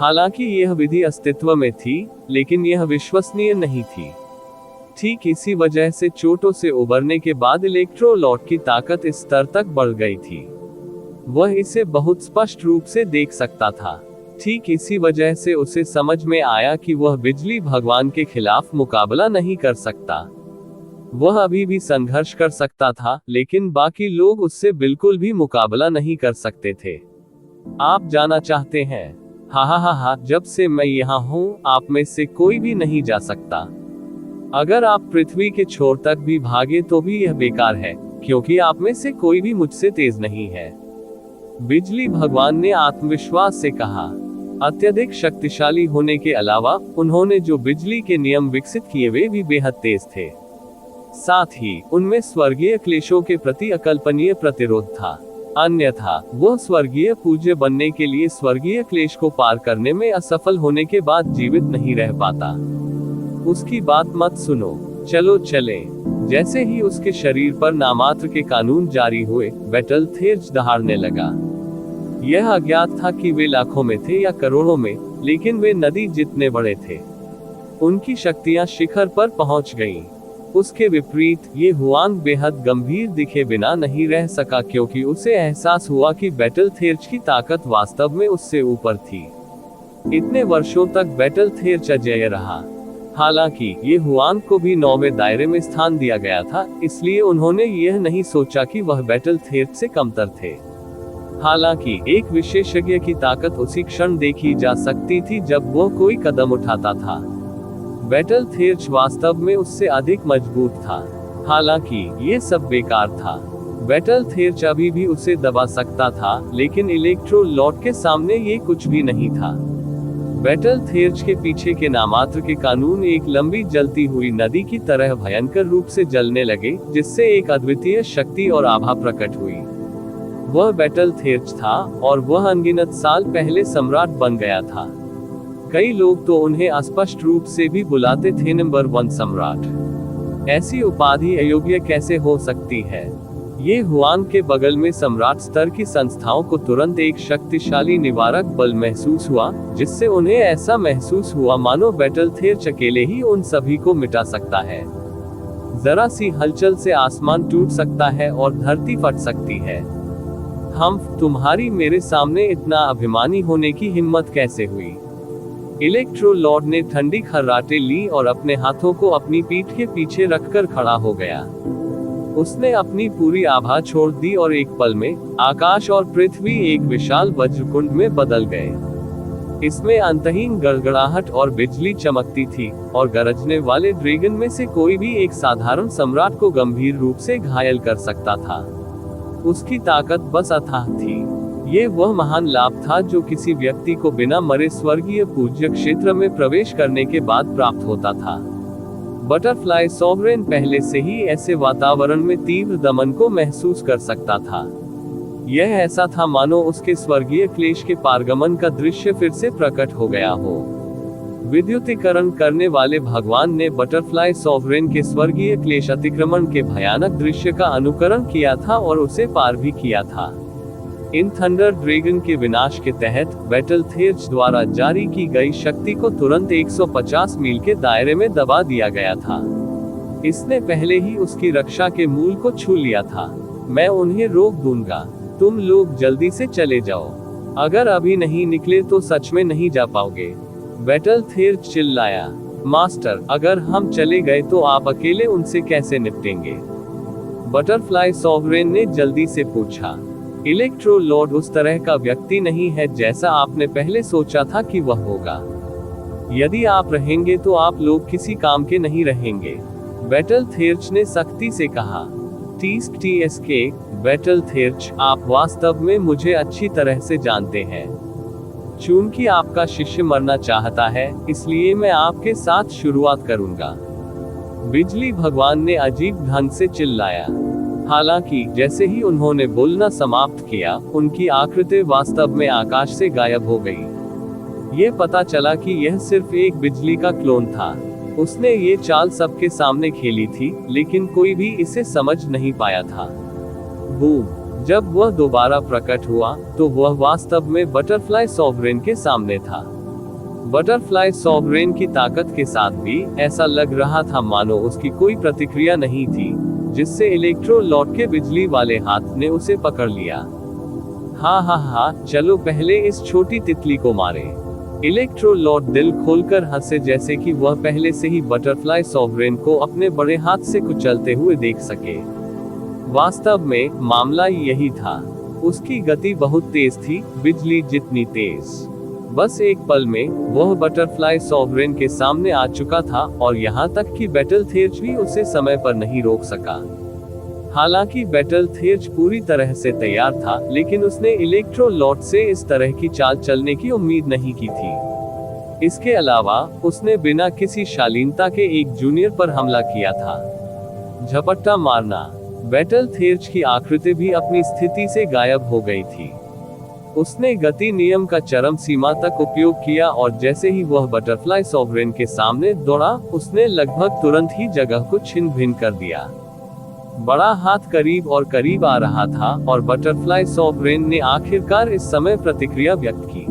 हालांकि यह विधि अस्तित्व में थी, लेकिन यह विश्वसनीय नहीं थी। ठीक इसी वजह से चोटों से उबरने के बाद इलेक्ट्रो लॉर्ड की ताकत इस स्तर तक बढ़ गई थी। वह इसे बहुत स्पष्ट रूप से देख सकता था। ठीक इसी वजह से उसे समझ में आया कि वह बिजली भगवान के खिलाफ मुकाबला नहीं कर सकता। वह अभी भी संघर्ष कर सकता था, लेकिन बाकी लोग उससे बिल्कुल भी मुकाबला नहीं कर सकते थे। आप जाना चाहते हैं? हा, जब से मैं यहाँ हूँ, आप में से कोई भी नहीं जा सकता। अगर आप पृथ्वी के छोर तक भी भागे तो भी यह बेकार है, क्योंकि आप में से कोई भी मुझसे तेज नहीं है। बिजली भगवान ने आत्मविश्वास से कहा। अत्यधिक शक्तिशाली होने के अलावा उन्होंने जो बिजली के नियम विकसित किए वे भी बेहद तेज थे। साथ ही उनमें स्वर्गीय क्लेशों के प्रति अकल्पनीय प्रतिरोध था। अन्यथा वह स्वर्गीय पूज्य बनने के लिए स्वर्गीय क्लेश को पार करने में असफल होने के बाद जीवित नहीं रह पाता। उसकी बात मत सुनो, चलो चलें। जैसे ही उसके शरीर पर नामात्र के कानून जारी हुए, बैटलथेर्ज दहाड़ने लगा। यह अज्ञात था कि वे लाखों में थे या करोड़ों में, लेकिन वे नदी जितने बड़े थे। उनकी शक्तियां शिखर पर पहुंच गईं। उसके विपरीत, ये हुआंग बेहद गंभीर दिखे बिना नहीं रह सका, क्योंकि उसे एहसास हुआ कि बैटलथेर्ज की ताकत वास्तव में उससे ऊपर थी। इतने वर्षों तक बैटलथेर्ज अजेय रहा। हालांकि ये हुआंग को भी 9वें दायरे में स्थान दिया गया था, इसलिए उन्होंने यह नहीं सोचा कि वह बैटलथेर्ज से कमतर थे। हालांकि एक विशेषज्ञ की ताकत उसी क्षण देखी जा सकती थी जब वह कोई कदम उठाता था। बैटलथेर्ज वास्तव में उससे अधिक मजबूत था। हालांकि ये सब बेकार था। बैटलथेर्ज अभी भी उसे दबा सकता था, लेकिन इलेक्ट्रो लॉर्ड के सामने ये कुछ भी नहीं था। बैटलथेर्ज के पीछे के नामात्र के कानून एक लंबी जलती हुई नदी की तरह भयंकर रूप से जलने लगे, जिससे एक अद्वितीय शक्ति और आभा प्रकट हुई। वह बैटलथेर्ज था, और वह अनगिनत साल पहले सम्राट बन गया था। कई लोग तो उन्हें अस्पष्ट रूप से भी बुलाते थे नंबर 1 सम्राट। ऐसी उपाधि अयोग्य कैसे हो सकती है? ये हुआंग के बगल में सम्राट स्तर की संस्थाओं को तुरंत एक शक्तिशाली निवारक बल महसूस हुआ, जिससे उन्हें ऐसा महसूस हुआ मानो बैटलथेर्ज अकेले ही उन सभी को मिटा सकता है। जरा सी हलचल से आसमान टूट सकता है और धरती फट सकती है। तुम्हारी मेरे सामने इतना अभिमानी होने की हिम्मत कैसे हुई? इलेक्ट्रो लॉर्ड ने ठंडी खर्राटे ली और अपने हाथों को अपनी पीठ के पीछे रखकर खड़ा हो गया। उसने अपनी पूरी आभा छोड़ दी और एक पल में आकाश और पृथ्वी एक विशाल वज्रकुंड में बदल गए। इसमें अंतहीन गड़गड़ाहट और बिजली चमकती थी, और गरजने वाले ड्रैगन में से कोई भी एक साधारण सम्राट को गंभीर रूप से घायल कर सकता था। उसकी ताकत बस अथाह थी। ये वह महान लाभ था जो किसी व्यक्ति को बिना मरे स्वर्गीय पूज्य क्षेत्र में प्रवेश करने के बाद प्राप्त होता था। बटरफ्लाई सॉवरेन पहले से ही ऐसे वातावरण में तीव्र दमन को महसूस कर सकता था। यह ऐसा था मानो उसके स्वर्गीय क्लेश के पारगमन का दृश्य फिर से प्रकट हो गया हो। विद्युतीकरण करने वाले भगवान ने बटरफ्लाई सॉवरेन के स्वर्गीय क्लेश अतिक्रमण के भयानक दृश्य का अनुकरण किया था और उसे पार भी किया था। इन थंडर ड्रैगन के विनाश के तहत बैटलथेर्ज द्वारा जारी की गई शक्ति को तुरंत 150 मील के दायरे में दबा दिया गया था। इसने पहले ही उसकी रक्षा के मूल को छू लिया था। मैं उन्हें रोक दूंगा, तुम लोग जल्दी से चले जाओ। अगर अभी नहीं निकले तो सच में नहीं जा पाओगे। बैटल थेर्च चिल्लाया। मास्टर, अगर हम चले गए तो आप अकेले उनसे कैसे निपटेंगे? बटरफ्लाई सॉवरेन ने जल्दी से पूछा। इलेक्ट्रो लॉर्ड उस तरह का व्यक्ति नहीं है जैसा आपने पहले सोचा था कि वह होगा। यदि आप रहेंगे तो आप लोग किसी काम के नहीं रहेंगे, बैटल थेर्च ने सख्ती से कहा। TSK, बैटल थेर्च, आप वास्तव में मुझे अच्छी तरह से जानते हैं। चूंकि आपका शिष्य मरना चाहता है, इसलिए मैं आपके साथ शुरुआत करूंगा। बिजली भगवान ने अजीब ढंग से चिल्लाया। हालांकि जैसे ही उन्होंने बोलना समाप्त किया, उनकी आकृति वास्तव में आकाश से गायब हो गई। ये पता चला कि यह सिर्फ एक बिजली का क्लोन था। उसने ये चाल सबके सामने खेली थी, लेकिन कोई भी इसे समझ नहीं पाया था। बूम! जब वह दोबारा प्रकट हुआ, तो वह वास्तव में बटरफ्लाई सॉवरेन के सामने था। बटरफ्लाई सॉवरेन की ताकत के साथ भी ऐसा लग रहा था मानो उसकी कोई प्रतिक्रिया नहीं थी, जिससे इलेक्ट्रो लॉर्ड के बिजली वाले हाथ ने उसे पकड़ लिया। हा, चलो पहले इस छोटी तितली को मारे। इलेक्ट्रो लॉर्ड दिल खोलकर हंसे, जैसे कि वह पहले से ही बटरफ्लाई सॉवरेन को अपने बड़े हाथ से कुचलते हुए देख सके। वास्तव में मामला यही था। उसकी गति बहुत तेज थी, बिजली जितनी तेज। बस एक पल में वह बटरफ्लाई सॉवरेन के सामने आ चुका था, और यहाँ तक कि बैटल थेर्च भी उसे समय पर नहीं रोक सका। हालांकि बैटल थेर्च पूरी तरह से तैयार था, लेकिन उसने इलेक्ट्रो लॉर्ड से इस तरह की चाल चलने की उम्मीद नहीं की थी। इसके अलावा उसने बिना किसी शालीनता के एक जूनियर पर हमला किया था। झपट्टा मारना। बैटल थेर्च की आकृति भी अपनी स्थिति से गायब हो गई थी। उसने गति नियम का चरम सीमा तक उपयोग किया, और जैसे ही वह बटरफ्लाई सॉवरेन के सामने दौड़ा, उसने लगभग तुरंत ही जगह को छिन्न भिन्न कर दिया। बड़ा हाथ करीब और करीब आ रहा था, और बटरफ्लाई सॉवरेन ने आखिरकार इस समय प्रतिक्रिया व्यक्त की।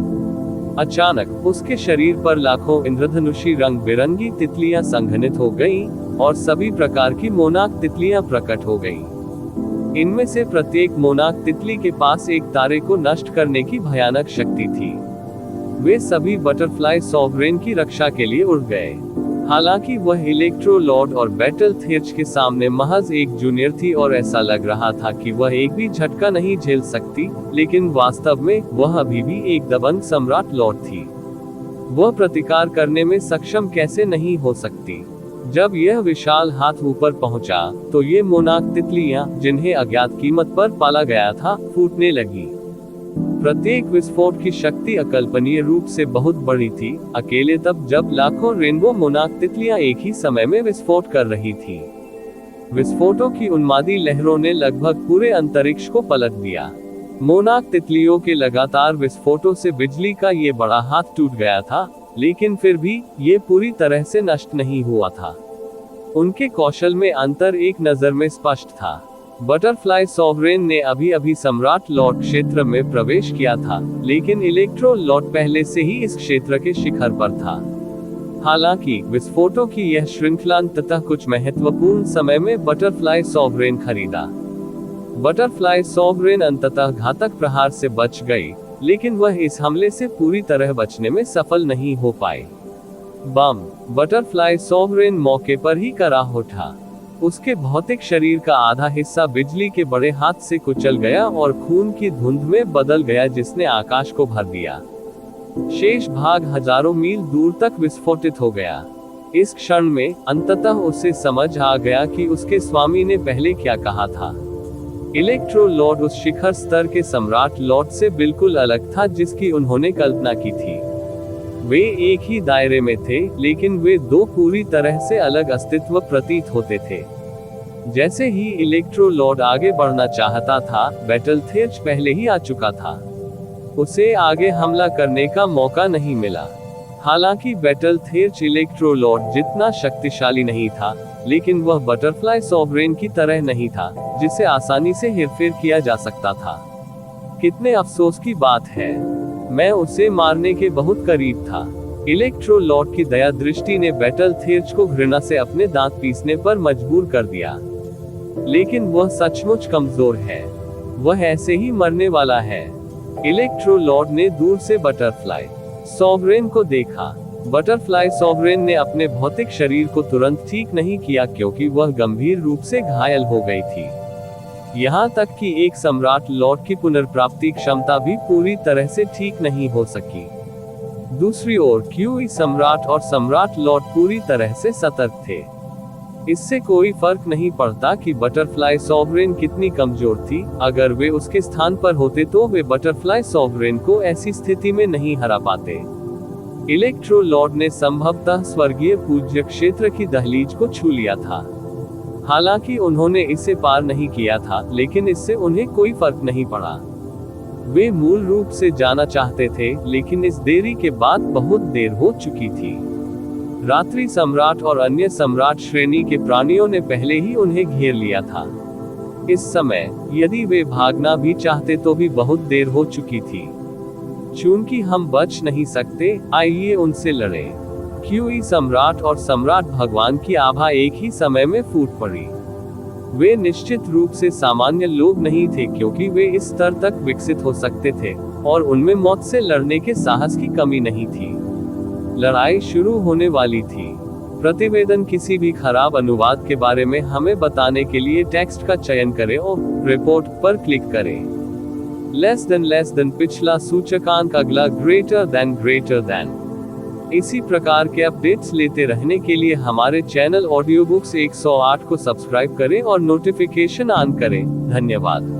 अचानक उसके शरीर पर लाखों इंद्रधनुषी रंग बिरंगी तितलियां संघनित हो गईं, और सभी प्रकार की मोनाक तितलियां प्रकट हो गईं। इनमें से प्रत्येक मोनाक तितली के पास एक तारे को नष्ट करने की भयानक शक्ति थी। वे सभी बटरफ्लाई सॉवरेन की रक्षा के लिए उड़ गए। हालांकि वह इलेक्ट्रो लॉर्ड और बैटल थेर्च के सामने महज एक जूनियर थी, और ऐसा लग रहा था कि वह एक भी झटका नहीं झेल सकती, लेकिन वास्तव में वह अभी भी एक दबंग सम्राट लॉर्ड थी। वह प्रतिकार करने में सक्षम कैसे नहीं हो सकती? जब यह विशाल हाथ ऊपर पहुंचा, तो ये मोनाक तितलियां, जिन्हें अज्ञात कीमत पर पाला गया था, फूटने लगी। प्रत्येक विस्फोट की शक्ति अकल्पनीय रूप से बहुत बड़ी थी, अकेले तब जब लाखों रेनबो मोनाक तितलियां एक ही समय में विस्फोट कर रही थी। विस्फोटों की उन्मादी लहरों ने लगभग पूरे अंतरिक्ष को पलट दिया। मोनाक तितलियों के लगातार विस्फोटों से बिजली का ये बड़ा हाथ टूट गया था, लेकिन फिर भी ये पूरी तरह से नष्ट नहीं हुआ था। उनके कौशल में अंतर एक नजर में स्पष्ट था। बटरफ्लाई सॉवरेन ने अभी अभी सम्राट लॉर्ड क्षेत्र में प्रवेश किया था, लेकिन इलेक्ट्रो लॉर्ड पहले से ही इस क्षेत्र के शिखर पर था। हालांकि विस्फोटों की यह श्रृंखला अंततः कुछ महत्वपूर्ण समय में बटरफ्लाई सॉवरेन खरीदा। बटरफ्लाई सॉवरेन अंततः घातक प्रहार से बच गई, लेकिन वह इस हमले से पूरी तरह बचने में सफल नहीं हो पाए। बम! बटरफ्लाई सॉवरेन मौके पर ही कराह उठा। उसके भौतिक शरीर का आधा हिस्सा बिजली के बड़े हाथ से कुचल गया और खून की धुंध में बदल गया, जिसने आकाश को भर दिया। शेष भाग हजारों मील दूर तक विस्फोटित हो गया। इस क्षण में अंततः उसे समझ आ गया कि उसके स्वामी ने पहले क्या कहा था। इलेक्ट्रो लॉर्ड उस शिखर स्तर के सम्राट लॉर्ड से बिल्कुल अलग था जिसकी उन्होंने कल्पना की थी। वे एक ही दायरे में थे, लेकिन वे दो पूरी तरह से अलग अस्तित्व प्रतीत होते थे। जैसे ही इलेक्ट्रो लॉर्ड आगे बढ़ना चाहता था, बैटल थेर्च पहले ही आ चुका था। उसे आगे हमला करने का मौका नहीं मिला। हालांकि बैटल थेर्च इलेक्ट्रो लॉर्ड जितना शक्तिशाली नहीं था, लेकिन वह बटरफ्लाई सॉवरेन की तरह नहीं था, जिसे आसानी से हेरफेर किया जा सकता था। कितने अफसोस की बात है, मैं उसे मारने के बहुत करीब था। इलेक्ट्रो लॉर्ड की दया दृष्टि ने बैटल थेर्च को घृणा से अपने दांत पीसने पर मजबूर कर दिया। लेकिन वह सचमुच कमजोर है, वह ऐसे ही मरने वाला है। इलेक्ट्रोलॉर्ड ने दूर से बटरफ्लाई सॉवरेन को देखा। बटरफ्लाई सॉवरेन ने अपने भौतिक शरीर को तुरंत ठीक नहीं किया क्योंकि वह गंभीर रूप से घायल हो गई थी। यहाँ तक कि एक सम्राट लॉर्ड की पुनर्प्राप्ति क्षमता भी पूरी तरह से ठीक नहीं हो सकी। दूसरी ओर क्यूई सम्राट और सम्राट लॉर्ड पूरी तरह से सतर्क थे। इससे कोई फर्क नहीं पड़ता कि बटरफ्लाई सॉवरेन कितनी कमजोर थी, अगर वे उसके स्थान पर होते तो वे बटरफ्लाई सॉवरेन को ऐसी स्थिति में नहीं हरा पाते। इलेक्ट्रोलॉर्ड ने संभवतः स्वर्गीय पूज्य क्षेत्र की दहलीज को छू लिया था। हालांकि उन्होंने इसे पार नहीं किया था, लेकिन इससे उन्हें कोई फर्क नहीं पड़ा। वे मूल रूप से जाना चाहते थे, लेकिन इस देरी के बाद बहुत देर हो चुकी थी। रात्रि सम्राट और अन्य सम्राट श्रेणी के प्राणियों ने पहले ही उन्हें घेर लिया था। इस समय यदि वे भागना भी चाहते तो भी बहुत देर हो चुकी थी। चूंकि हम बच नहीं सकते, आइए उनसे लड़ें। क्यूई सम्राट और सम्राट भगवान की आभा एक ही समय में फूट पड़ी। वे निश्चित रूप से सामान्य लोग नहीं थे क्योंकि वे इस स्तर तक विकसित हो सकते थे, और उनमें मौत से लड़ने के साहस की कमी नहीं थी। लड़ाई शुरू होने वाली थी। प्रतिवेदन किसी भी खराब अनुवाद के बारे में हमें बताने के लिए टेक्स्ट का चयन करें और रिपोर्ट पर क्लिक करें। लेस देन पिछला सूचकांक, अगला ग्रेटर देन। इसी प्रकार के अपडेट्स लेते रहने के लिए हमारे चैनल ऑडियो बुक्स 108 को सब्सक्राइब करें और नोटिफिकेशन ऑन करें। धन्यवाद।